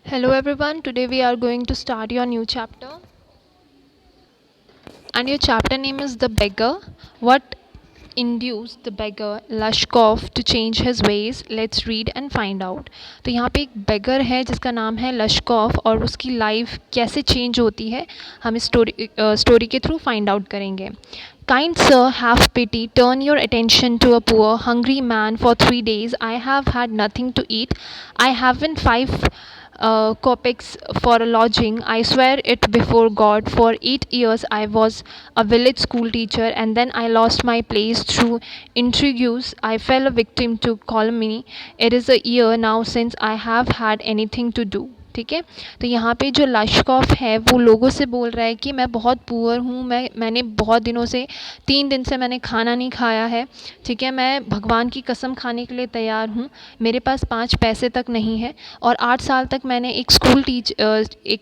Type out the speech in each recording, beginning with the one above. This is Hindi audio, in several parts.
Hello everyone, today we are going to start your new chapter and your chapter name is The Beggar. What induced the beggar Lashkov to change his ways? Let's read and find out. तो यहाँ पे एक beggar है जिसका नाम है लश्कॉफ और उसकी लाइफ कैसे चेंज होती है हम इस स्टोरी के थ्रू फाइंड आउट करेंगे. Kind sir, have pity, turn your attention to a poor, hungry man for 3 days. I have had nothing to eat. I haven't 5 kopecks for a lodging. I swear it before God. For 8 years I was a village school teacher and then I lost my place through intrigues. I fell a victim to calumny. It is a year now since I have had anything to do. ठीक है. तो यहाँ पे जो लश्कॉफ है वो लोगों से बोल रहा है कि मैं बहुत पुअर हूँ, मैंने बहुत दिनों से 3 दिन से मैंने खाना नहीं खाया है. ठीक है, मैं भगवान की कसम खाने के लिए तैयार हूँ. मेरे पास 5 पैसे तक नहीं है और 8 साल तक मैंने एक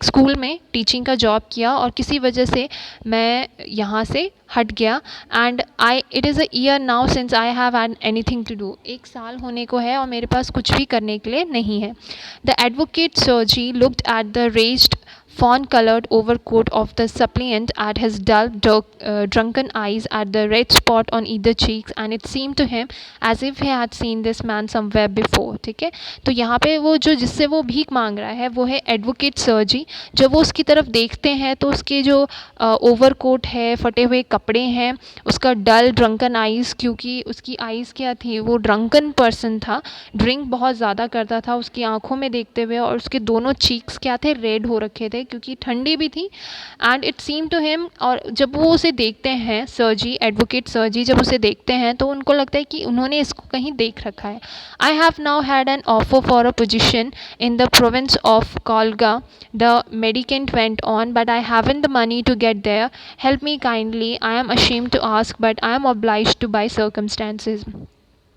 स्कूल में टीचिंग का जॉब किया और किसी वजह से मैं यहाँ से हट गया. And it is a year now since I have had anything to do. 1 साल होने को है और मेरे पास कुछ भी करने के लिए नहीं है. The advocate Sergei looked at the raised fawn-colored overcoat of the suppliant, at his dull, drunken eyes, at the red spot on either cheeks, and it seemed to him as if he had seen this man somewhere before. ठीक है, तो यहाँ पे वो जो जिससे वो भीख मांग रहा है वो है एडवोकेट सर्जी. जब वो उसकी तरफ देखते हैं तो उसके जो ओवरकोट है, फटे हुए कपड़े हैं, उसका डल ड्रंकन आइज़, क्योंकि उसकी आइज़ क्या थी, वो ड्रंकन पर्सन था, ड्रिंक बहुत ज़्यादा करता था उसकी आंखों में देखते हुए, और उसके दोनों चीक्स क्या थे, रेड हो रखे थे क्योंकि ठंडी भी थी. And it seem to him, और जब वो उसे देखते हैं सर्जी, एडवोकेट सर्जी जब उसे देखते हैं तो उनको लगता है कि उन्होंने इसको कहीं देख रखा है. I have now had an offer for a position in the province of Kaluga, the mendicant went on, but I haven't the money to get there. Help me kindly. I am ashamed to ask but I am obliged to by circumstances.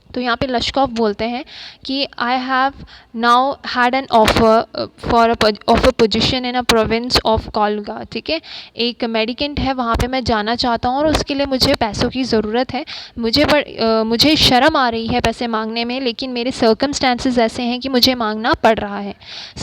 तो यहाँ पे लश्कॉफ बोलते हैं कि I have now had an offer for of a position in a province of Kaluga. ठीक है, एक मेडिकेंट है, वहाँ पे मैं जाना चाहता हूँ और उसके लिए मुझे पैसों की ज़रूरत है. मुझे शर्म आ रही है पैसे मांगने में, लेकिन मेरे सर्कमस्टेंसेस ऐसे हैं कि मुझे मांगना पड़ रहा है.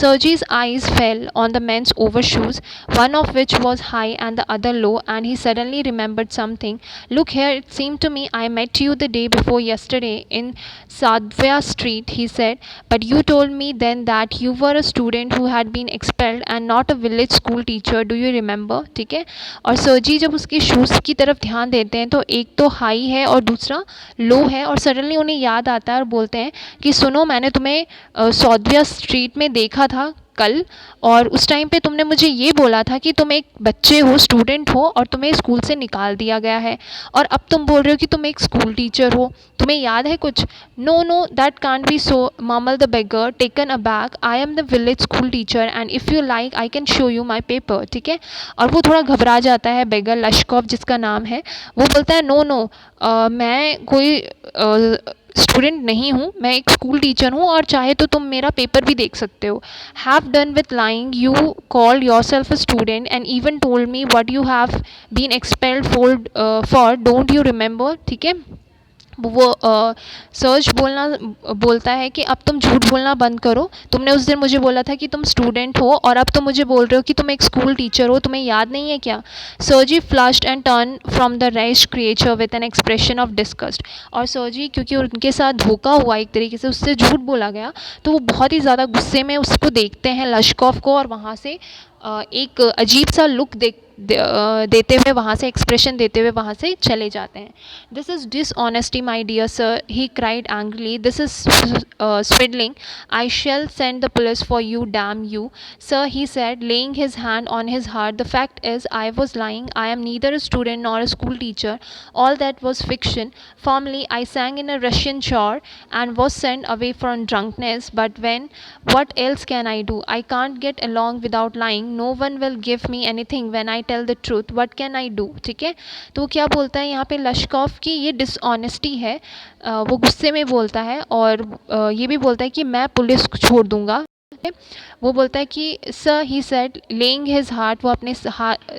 Sergei's eyes fell on the man's overshoes, one of which was high and the other low, and he suddenly remembered something. Look here, it seemed to me I met you the day before yesterday in Sadhya Street, he said, but you told me then that you were a student who had been expelled and not a village school teacher. Do you remember? ठीक है, और सर्जी जब उसके शूज़ की तरफ ध्यान देते हैं तो एक तो हाई है और दूसरा लो है, और सडनली उन्हें याद आता है और बोलते हैं कि सुनो, मैंने तुम्हें सौदविया स्ट्रीट में देखा था कल, और उस टाइम पे तुमने मुझे ये बोला था कि तुम एक बच्चे हो, स्टूडेंट हो, और तुम्हें स्कूल से निकाल दिया गया है, और अब तुम बोल रहे हो कि तुम एक स्कूल टीचर हो. तुम्हें याद है कुछ? No no, that can't be so, mumbled the beggar taken aback. I am the village school teacher and if you like I can show you my paper. ठीक है, और वो थोड़ा घबरा जाता है, बेगर लश्कॉफ जिसका नाम है, वो बोलता है नो नो, मैं कोई स्टूडेंट नहीं हूँ, मैं एक स्कूल टीचर हूँ और चाहे तो तुम मेरा पेपर भी देख सकते हो. Have done with lying, you called yourself a student and even told me what you have been expelled for, don't you remember. ठीक है, वो सर्च बोलता है कि अब तुम झूठ बोलना बंद करो. तुमने उस दिन मुझे बोला था कि तुम स्टूडेंट हो और अब तुम मुझे बोल रहे हो कि तुम एक स्कूल टीचर हो. तुम्हें याद नहीं है क्या? Sergei flushed and turn from the rest creature with an expression of disgust. और सर्जी, क्योंकि उनके साथ धोखा हुआ एक तरीके से, उससे झूठ बोला गया, तो वो बहुत ही ज़्यादा गुस्से में उसको देखते हैं लश्कॉफ को, और वहाँ से एक अजीब सा लुक देते हुए, वहाँ से एक्सप्रेशन देते हुए वहाँ से चले जाते हैं. This is dishonesty my dear sir, he cried angrily. This is swindling. I shall send the police for you, damn you. Sir, he said, laying his hand on his heart, the fact is I was lying. I am neither a student nor a school teacher. All that was fiction. Formerly, I sang in a Russian choir and was sent away from drunkenness. But what else can I do? I can't get along without lying. No one will give me anything when I tell the truth. What can I do? ठीक है, तो वो क्या बोलता है यहाँ पे लश्कॉफ की, ये डिसऑनेस्टी है. वो गुस्से में बोलता है और ये भी बोलता है कि मैं पुलिस को छोड़ दूँगा वो बोलता है कि sir he said laying his heart, वो अपने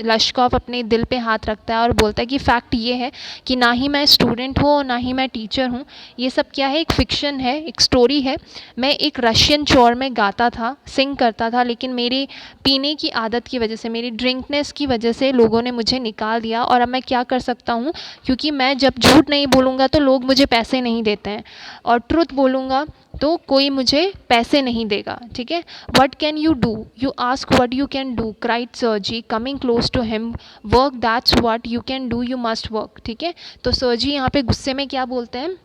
लश्कॉफ अपने दिल पे हाथ रखता है और बोलता है कि फैक्ट ये है कि ना ही मैं स्टूडेंट हूँ और ना ही मैं टीचर हूँ, ये सब क्या है, एक फ़िक्शन है, एक स्टोरी है। मैं एक रशियन चोर में गाता था, सिंग करता था, लेकिन मेरी पीने की आदत की वजह से, मेरी ड्रिंकनेस की वजह से लोगों ने मुझे निकाल दिया। और अब मैं क्या कर सकता हूँ, क्योंकि मैं जब झूठ नहीं बोलूँगा तो लोग मुझे पैसे नहीं देते हैं, और ट्रुथ बोलूँगा तो कोई मुझे पैसे नहीं देगा, ठीक है। What can you do, you ask what you can do, cried Sergei coming close to him, work that's what you can do, you must work, ठीक है। तो सर्जी यहाँ पे गुस्से में क्या बोलते हैं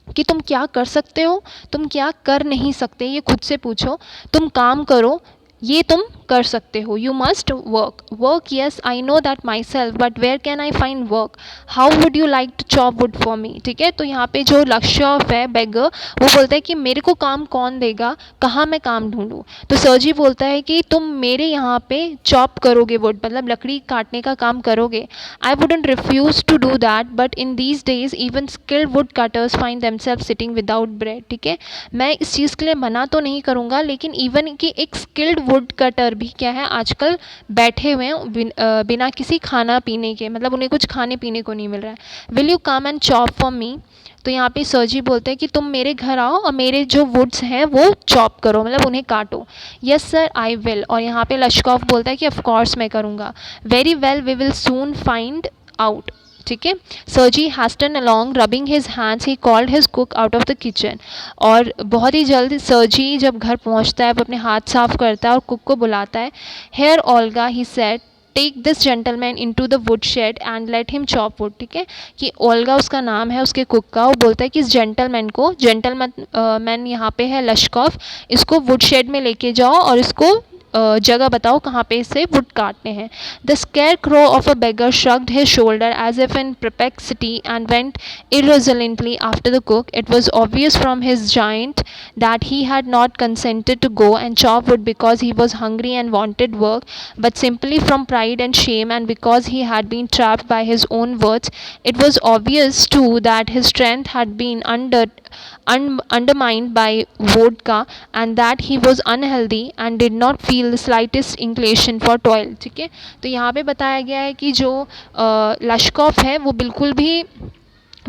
कि तुम क्या कर सकते हो, तुम क्या कर नहीं सकते, ये खुद से पूछो। तुम काम करो, ये तुम कर सकते हो, you must work. Work, yes I know that myself, but where can I find work, how would you like to chop wood for me, ठीक है। तो यहाँ पे जो लक्ष्यफ है बेगर, वो बोलता है कि मेरे को काम कौन देगा, कहाँ मैं काम ढूंढूं। तो सर्जी बोलता है कि तुम मेरे यहाँ पे चॉप करोगे वुड, मतलब लकड़ी काटने का काम करोगे। I wouldn't refuse to do that, but in these days even skilled wood cutters find themselves sitting without bread, ठीक है। मैं इस चीज़ के लिए मना तो नहीं करूँगा, लेकिन इवन कि एक स्किल्ड वुड कटर भी क्या है, आजकल बैठे हुए हैं बिना किसी खाना पीने के, मतलब उन्हें कुछ खाने पीने को नहीं मिल रहा है। Will you come and chop for me. तो यहाँ पे सर्जी बोलते हैं कि तुम मेरे घर आओ और मेरे जो वुड्स हैं वो चॉप करो, मतलब उन्हें काटो। Yes sir I will. और यहाँ पे लश्कॉफ बोलता है कि ऑफ कोर्स मैं करूँगा। Very well we will soon find out, ठीक है। Sergei hastened along rubbing his hands, he called his cook out of the kitchen. और बहुत ही जल्द सर्जी जब घर पहुंचता है वो अपने हाथ साफ करता है और कुक को बुलाता है। Here Olga he said take this gentleman into the wood shed and let him chop wood, ठीक है। कि ओल्गा उसका नाम है उसके कुक का, वो बोलता है कि इस जेंटलमैन को, जेंटलमैन मैन यहाँ पे है लश्कॉफ, इसको वुड शेड में लेके जाओ और इसको जगह बताओ कहाँ पे इसे वुड काटने हैं। The square crow of a beggar shrugged his shoulder as if in perplexity and went irresolutely after the cook. It was obvious from his giant that he had not consented to go and chop wood because he was hungry and wanted work, but simply from pride and shame, and because he had been trapped by his own words. It was obvious too that his strength had been undermined by vodka, and that he was unhealthy and did not feel the slightest inclination for toil, ठीक है। तो यहाँ पे बताया गया है कि जो लश्कॉफ है वो बिल्कुल भी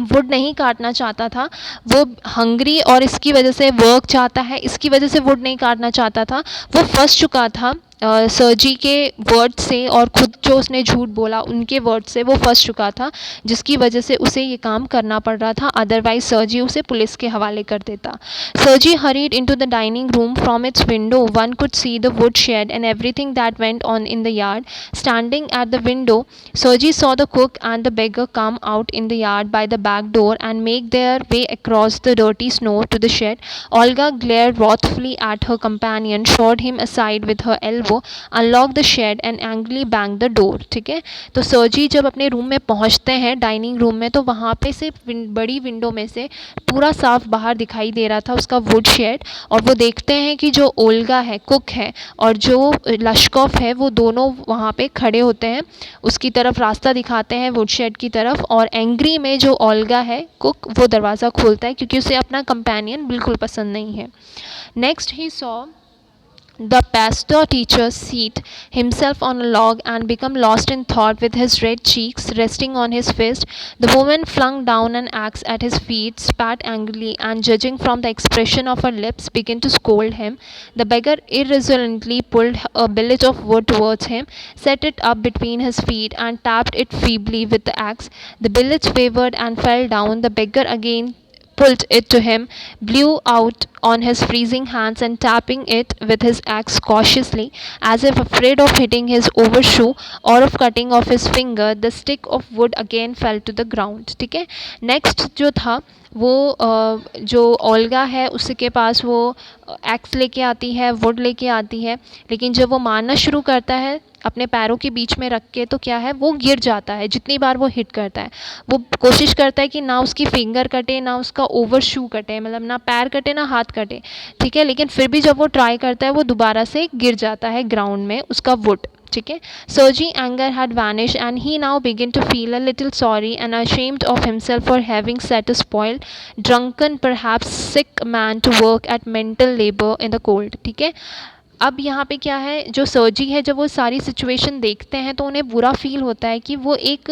वुड नहीं काटना चाहता था, वो हंग्री और इसकी वजह से वर्क चाहता है, इसकी वजह से वुड नहीं काटना चाहता था। वो फंस चुका था सर्जी के वर्ड से, और खुद जो उसने झूठ बोला उनके वर्ड से वो फंस चुका था, जिसकी वजह से उसे ये काम करना पड़ रहा था, अदरवाइज सर्जी उसे पुलिस के हवाले कर देता। Sergei hurried into the dining room, from its window one could see the wood shed and everything that went on in the yard. Standing at the window, Sergei saw the cook and the beggar come out in the yard by the back door and make their way across the dirty snow to the shed. Olga glared wrathfully at her companion, shoved him aside with her elbow, unlocked the shed and angrily banged the door, ठीक है। तो सर्जी जब अपने रूम में पहुंचते हैं, डाइनिंग रूम में, तो वहाँ पे से बड़ी विंडो में से पूरा साफ बाहर दिखाई दे रहा था उसका वुड शेड, और वो देखते हैं कि जो ओल्गा है, कुक है, और जो लश्कॉफ है, वो दोनों वहाँ पे खड़े होते हैं, उसकी तरफ रास्ता दिखाते हैं वुड शेड की तरफ, और एंग्री में जो ओल्गा है कुक, वो दरवाज़ा खोलता है क्योंकि उसे अपना कंपेनियन बिल्कुल पसंद नहीं है। Next he saw the pastor teacher seat himself on a log and become lost in thought with his red cheeks resting on his fist. The woman flung down an axe at his feet, spat angrily, and judging from the expression of her lips, began to scold him. The beggar irresolutely pulled a billet of wood towards him, set it up between his feet, and tapped it feebly with the axe. The billet wavered and fell down. The beggar again pulled it to him, blew out on his freezing hands, and tapping it with his axe cautiously, as if afraid of hitting his overshoe or of cutting off his finger, the stick of wood again fell to the ground, ठीक है। नेक्स्ट जो था वो जो ओल्गा है उसके पास वो एक्स लेके आती है, वुड लेके आती है, लेकिन जब वो मारना शुरू करता है अपने पैरों के बीच में रख के, तो क्या है, वो गिर जाता है जितनी बार वो हिट करता है। वो कोशिश करता है कि ना उसकी फिंगर कटे, ना उसका ओवर शू कटे, मतलब ना पैर कटे ना हाथ कटे, ठीक है, लेकिन फिर भी जब वो ट्राई करता है वो दोबारा से गिर जाता है ग्राउंड में उसका वुड, ठीक है. Sergey anger had vanished and he now began to feel a little sorry and ashamed of himself for having set a spoiled, drunken, perhaps sick man to work at mental labor in the cold. ठीक है. अब यहाँ पे क्या है, जो सर्जी है जब वो सारी सिचुएशन देखते हैं तो उन्हें बुरा फील होता है कि वो एक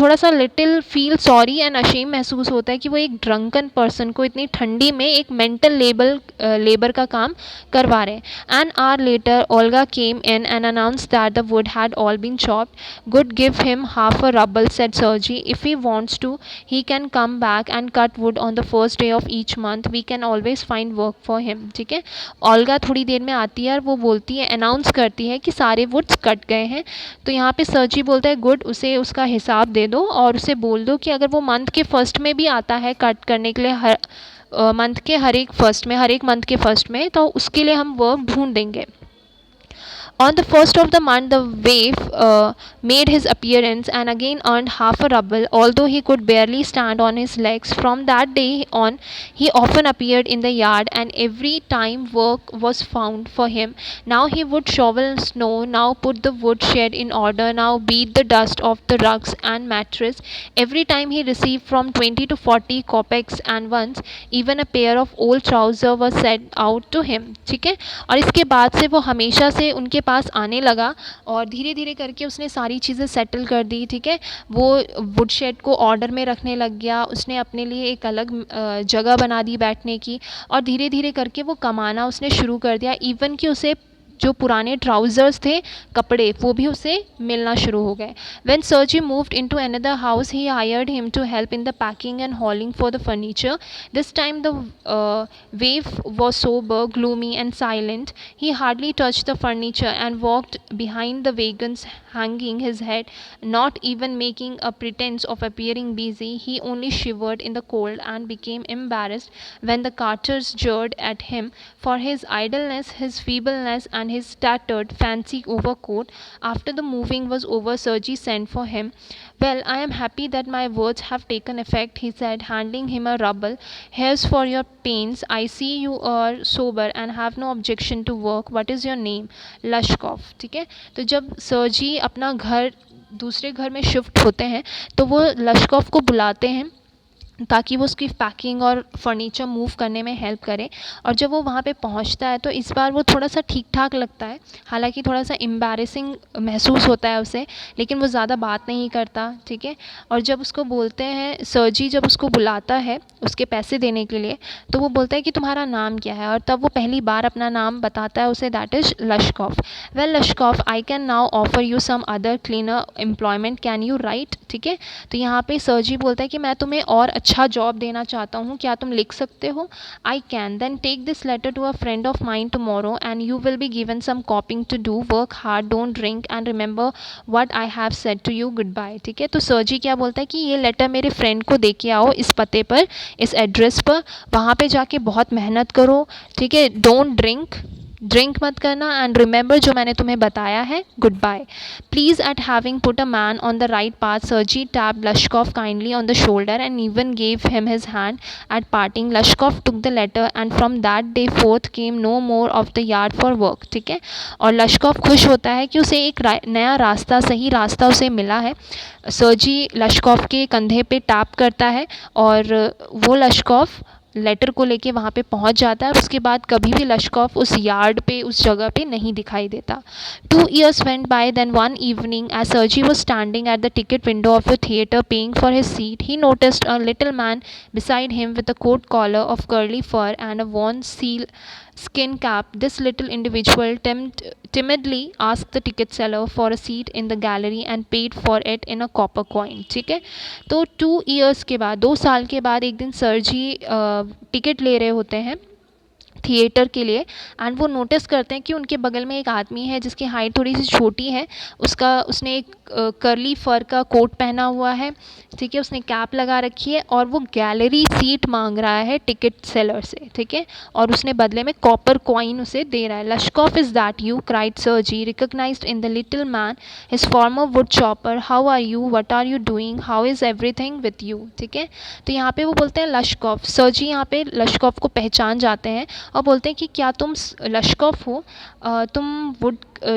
थोड़ा सा little feel sorry and ashamed महसूस होता है कि वो एक ड्रंकन पर्सन को इतनी ठंडी में एक मेंटल लेबर का काम करवा रहे हैं. An hour later Olga came in and announce that the wood had all been chopped. Good give him half a rouble said Sergei. If he wants to he can come back and cut wood on the first day of each month. We can always find work for him. ठीक है. ओल्गा थोड़ी देर में आती है और वो बोलती है, अनाउंस करती है कि सारे वुड्स कट गए हैं. तो यहाँ पे सर्जी बोलता है गुड, उसे उसका हिसाब दे दो और उसे बोल दो कि अगर वो मंथ के फर्स्ट में भी आता है कट करने के लिए, हर हर एक मंथ के फर्स्ट में, तो उसके लिए हम वर्क ढूंढ देंगे. On the first of the month, the waif made his appearance and again earned half a ruble, although he could barely stand on his legs. From that day on, he often appeared in the yard, and every time work was found for him. Now he would shovel snow, now put the woodshed in order, now beat the dust off the rugs and mattress. Every time he received from 20 to 40 kopecks, and once even a pair of old trousers was sent out to him. ठीक है. और इसके बाद से वो हमेशा से उनके पास आने लगा और धीरे धीरे करके उसने सारी चीज़ें सेटल कर दी. ठीक है. वो वुडशेड को ऑर्डर में रखने लग गया, उसने अपने लिए एक अलग जगह बना दी बैठने की, और धीरे धीरे करके वो कमाना उसने शुरू कर दिया. इवन कि उसे जो पुराने ट्राउज़र्स थे, कपड़े, वो भी उसे मिलना शुरू हो गए. When Sergey moved into another house, he hired him to help in the packing and hauling for the furniture. This time the waif was sober, gloomy and silent. He hardly touched the furniture and walked behind the wagons, hanging his head, not even making a pretense of appearing busy. He only shivered in the cold and became embarrassed when the carters jeered at him for his idleness, his feebleness, and his tattered fancy overcoat. After the moving was over, Sergey sent for him. Well, I am happy that my words have taken effect, he said, handing him a ruble. Here's for your pains. I see you are sober and have no objection to work. What is your name? लशकॉफ. ठीक है. तो जब सर्जी अपना घर दूसरे घर में शिफ्ट होते हैं तो वो लशकॉफ को बुलाते हैं ताकि वो उसकी पैकिंग और फर्नीचर मूव करने में हेल्प करे. और जब वो वहाँ पे पहुँचता है तो इस बार वो थोड़ा सा ठीक ठाक लगता है, हालांकि थोड़ा सा एम्बैरेसिंग महसूस होता है उसे, लेकिन वो ज़्यादा बात नहीं करता. ठीक है. और जब उसको बोलते हैं, सर्जी जब उसको बुलाता है उसके पैसे देने के लिए, तो वो बोलता है कि तुम्हारा नाम क्या है, और तब वो पहली बार अपना नाम बताता है उसे, that is Lushkoff. Well Lushkoff, I can now offer you some other cleaner employment, can you write. ठीक है. तो यहाँ पे सर्जी बोलता है कि मैं तुम्हें और अच्छा जॉब देना चाहता हूँ, क्या तुम लिख सकते हो. I can. Then take this letter to a friend of mind tomorrow and you will be given some copying to do. Work hard, don't drink and remember what I have said to you. Goodbye. ठीक है. तो सर्जी क्या बोलता है कि ये लेटर मेरे फ्रेंड को दे के आओ इस पते पर, इस एड्रेस पर, वहाँ पे जाके बहुत मेहनत करो. ठीक है. डोंट ड्रिंक मत करना, एंड रिमेंबर जो मैंने तुम्हें बताया है. Goodbye. Please at having put a man on the right path, Sergei tap Lushkoff kindly on the shoulder and even gave him his hand at parting. Lushkoff took the letter and from that day forth came no more of the yard for work. ठीक है. और लशकॉफ खुश होता है कि उसे एक नया रास्ता, सही रास्ता उसे मिला है. सर्जी लशकॉफ के कंधे पे टैप करता है और वो लशकॉफ लेटर को लेके वहाँ पे पहुँच जाता है, और उसके बाद कभी भी लशकॉफ उस यार्ड पे, उस जगह पे नहीं दिखाई देता. 2 years went by. Then one evening, as Sergey was standing at the ticket window of the theatre paying for his seat, he noticed a little man beside him with a coat collar of curly fur and a worn seal skin cap. This little individual timidly asked the ticket seller for a seat in the gallery and paid for it in a copper coin. ठीक है. तो 2 years के बाद, 2 साल के बाद एक दिन सर्जी टिकट ले रहे होते हैं थिएटर के लिए, एंड वो नोटिस करते हैं कि उनके बगल में एक आदमी है जिसकी हाइट थोड़ी सी छोटी है. उसने एक करली फर का कोट पहना हुआ है. ठीक है. उसने कैप लगा रखी है और वो गैलरी सीट मांग रहा है टिकट सेलर से. ठीक है. और उसने बदले में कॉपर कॉइन उसे दे रहा है. Lushkoff, is that you, cried Sergei, recognised in the little man his former wood chopper. How are you, what are you doing, how is everything with you. ठीक है. तो यहाँ पे वो बोलते हैं लशकॉफ. सर्जी यहाँ पे लशकॉफ को पहचान जाते हैं और बोलते हैं कि क्या तुम लश्कोफ हो, तुम वुड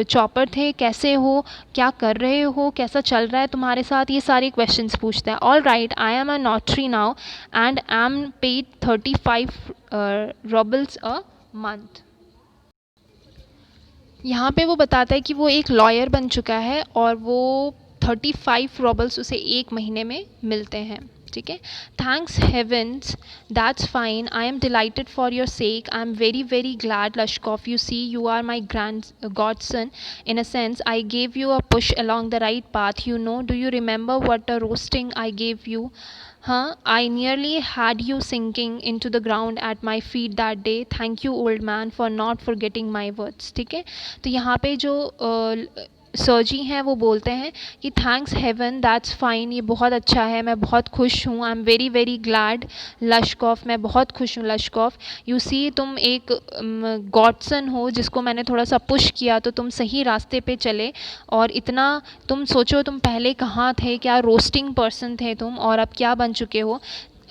चॉपर थे, कैसे हो, क्या कर रहे हो, कैसा चल रहा है तुम्हारे साथ, ये सारे क्वेश्चंस पूछते हैं. All right, I am a notary now and am paid 35 roubles a month. यहाँ पे वो बताता है कि वो एक लॉयर बन चुका है और वो 35 रूबल्स उसे एक महीने में मिलते हैं. ठीक है. Thanks heavens, that's fine, I am delighted for your sake, I am very very glad Lushkoff, you see you are my grand godson in a sense, I gave you a push along the right path, you know, do you remember what a roasting I gave you? Huh, I nearly had you sinking into the ground at my feet that day. Thank you old man for not forgetting my words. ठीक है. तो यहाँ पे जो सर्जी हैं वो बोलते हैं कि थैंक्स हेवन, दैट्स फाइन, ये बहुत अच्छा है, मैं बहुत खुश हूँ. I am very very glad Lushkoff, मैं बहुत खुश हूँ लश्कोफ. यू सी, तुम एक गॉडसन हो जिसको मैंने थोड़ा सा पुश किया तो तुम सही रास्ते पे चले. और इतना तुम सोचो, तुम पहले कहाँ थे, क्या रोस्टिंग पर्सन थे तुम, और अब क्या बन चुके हो.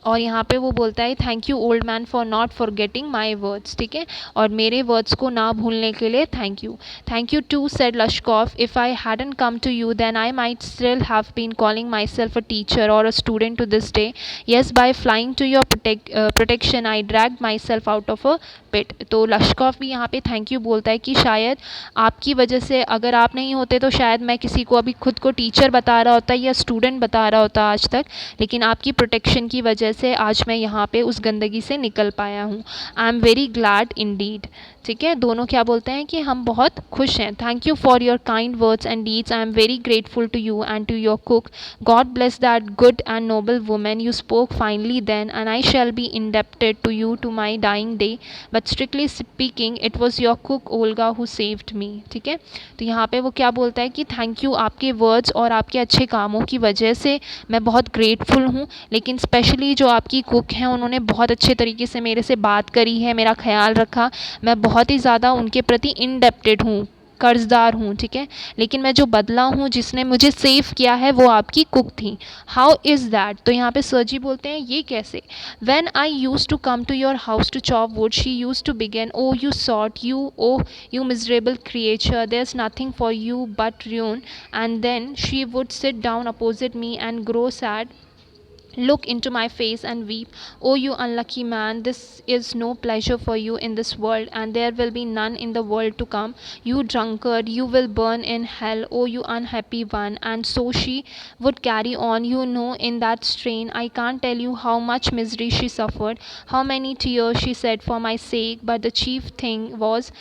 और यहाँ पे वो बोलता है thank you old man for not forgetting my words. ठीक है. और मेरे वर्ड्स को ना भूलने के लिए thank you. Thank you too said Lushkoff, if I hadn't come to you then I might still have been calling myself a teacher और a student to this day. Yes, by flying to your protection I drag myself out of a pit. तो लश्कोफ भी यहाँ पे थैंक यू बोलता है कि शायद आपकी वजह से, अगर आप नहीं होते तो शायद मैं किसी को अभी खुद को टीचर बता रहा होता या स्टूडेंट बता रहा होता आज तक, लेकिन आपकी प्रोटेक्शन की वजह से आज मैं यहाँ पे उस गंदगी से निकल पाया हूँ. I am very glad Indeed. ठीक है. दोनों क्या बोलते हैं कि हम बहुत खुश हैं. Thank you for your kind words and deeds, I am very grateful to you and to your cook. God bless that good and noble women, you spoke finely then and I shall be indebted to you to my dying day, but strictly speaking it was your cook Olga who saved me. ठीक है. तो यहाँ पे वो क्या बोलता है कि थैंक यू, आपके वर्ड्स और आपके अच्छे कामों की वजह से मैं बहुत ग्रेटफुल हूँ, लेकिन स्पेशली जो आपकी कुक हैं उन्होंने बहुत अच्छे तरीके से मेरे से बात करी है, मेरा ख्याल रखा. मैं बहुत ही ज़्यादा उनके प्रति इंडेप्टेड हूँ, कर्जदार हूँ. ठीक है. लेकिन मैं जो बदला हूँ, जिसने मुझे सेव किया है, वो आपकी कुक थी. How is that? तो यहाँ पे सर्जी बोलते हैं ये कैसे. When I use to come to your house to chop wood she use to begin, oh you sot you, oh you miserable creature, there is nothing for you but ruin, and then she would sit down opposite me and grow sad, look into my face and weep. Oh, you unlucky man, this is no pleasure for you in this world, and there will be none in the world to come. You drunkard, you will burn in hell. Oh, you unhappy one. And so she would carry on, you know, in that strain. I can't tell you how much misery she suffered, how many tears she shed for my sake, but the chief thing was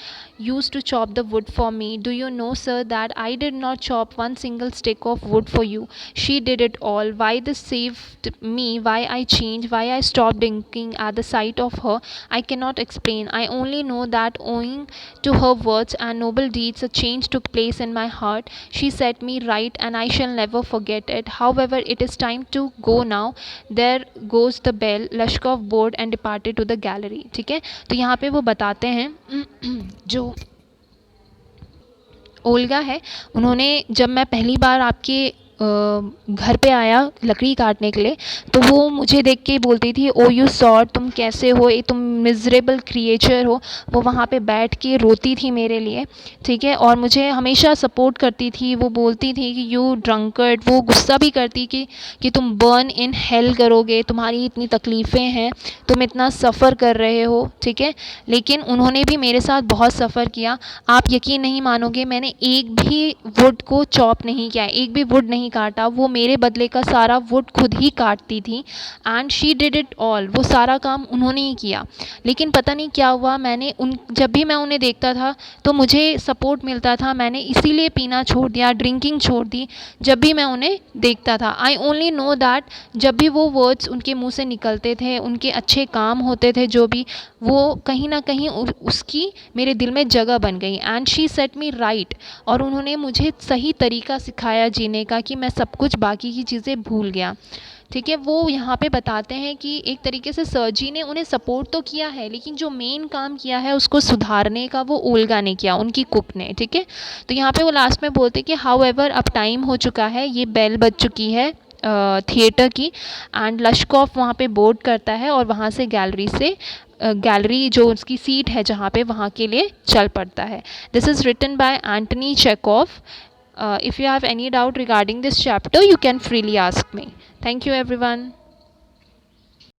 used to chop the wood for me. Do you know, sir, that I did not chop one single stick of wood for you? She did it all. Why this saved me, why I changed, why I stopped drinking at the sight of her, I cannot explain. I only know that owing to her words and noble deeds, a change took place in my heart. She set me right and I shall never forget it. However, it is time to go now. There goes the bell. Lashkov bowed and departed to the gallery. ठीक है. तो यहाँ पे वो बताते हैं जो ओल्गा है, उन्होंने, जब मैं पहली बार आपके घर पे आया लकड़ी काटने के लिए, तो वो मुझे देख के बोलती थी ओ यू सॉट, तुम कैसे हो, ये तुम मिजरेबल क्रिएचर हो. वो वहाँ पे बैठ के रोती थी मेरे लिए. ठीक है. और मुझे हमेशा सपोर्ट करती थी. वो बोलती थी कि यू ड्रंकर्ड, वो गुस्सा भी करती कि तुम बर्न इन हेल करोगे, तुम्हारी इतनी तकलीफ़ें हैं, तुम इतना सफ़र कर रहे हो. ठीक है. लेकिन उन्होंने भी मेरे साथ बहुत सफ़र किया. आप यकीन नहीं मानोगे, मैंने एक भी वुड को चॉप नहीं किया, एक भी वुड नहीं काटा. वो मेरे बदले का सारा वुड खुद ही काटती थी. And she did it all, वो सारा काम उन्होंने ही किया. लेकिन पता नहीं क्या हुआ, मैंने जब भी मैं उन्हें देखता था तो मुझे सपोर्ट मिलता था. मैंने इसीलिए पीना छोड़ दिया, ड्रिंकिंग छोड़ दी, जब भी मैं उन्हें देखता था. आई ओनली नो दैट जब भी वो वर्ड्स उनके मुंह से निकलते थे, उनके अच्छे काम होते थे जो भी, वो कहीं ना कहीं उसकी मेरे दिल में जगह बन गई. And she said me right, और उन्होंने मुझे सही तरीका सिखाया जीने का कि मैं सब कुछ बाकी की चीज़ें भूल गया. ठीक है. वो यहाँ पे बताते हैं कि एक तरीके से सर्जी ने उन्हें सपोर्ट तो किया है, लेकिन जो मेन काम किया है उसको सुधारने का वो ओल्गा ने किया, उनकी कुक ने. ठीक है. तो यहाँ पे वो लास्ट में बोलते हैं कि हाउ एवर, अब टाइम हो चुका है, ये बेल बज चुकी है थिएटर की. एंड लश्कोफ वहाँ पे बोर्ड करता है और वहाँ से गैलरी से गैलरी जो उसकी सीट है जहाँ पे, वहाँ के लिए चल पड़ता है. This is written by Antony Chekhov. If you have any doubt regarding this chapter, you can freely ask me. Thank you everyone.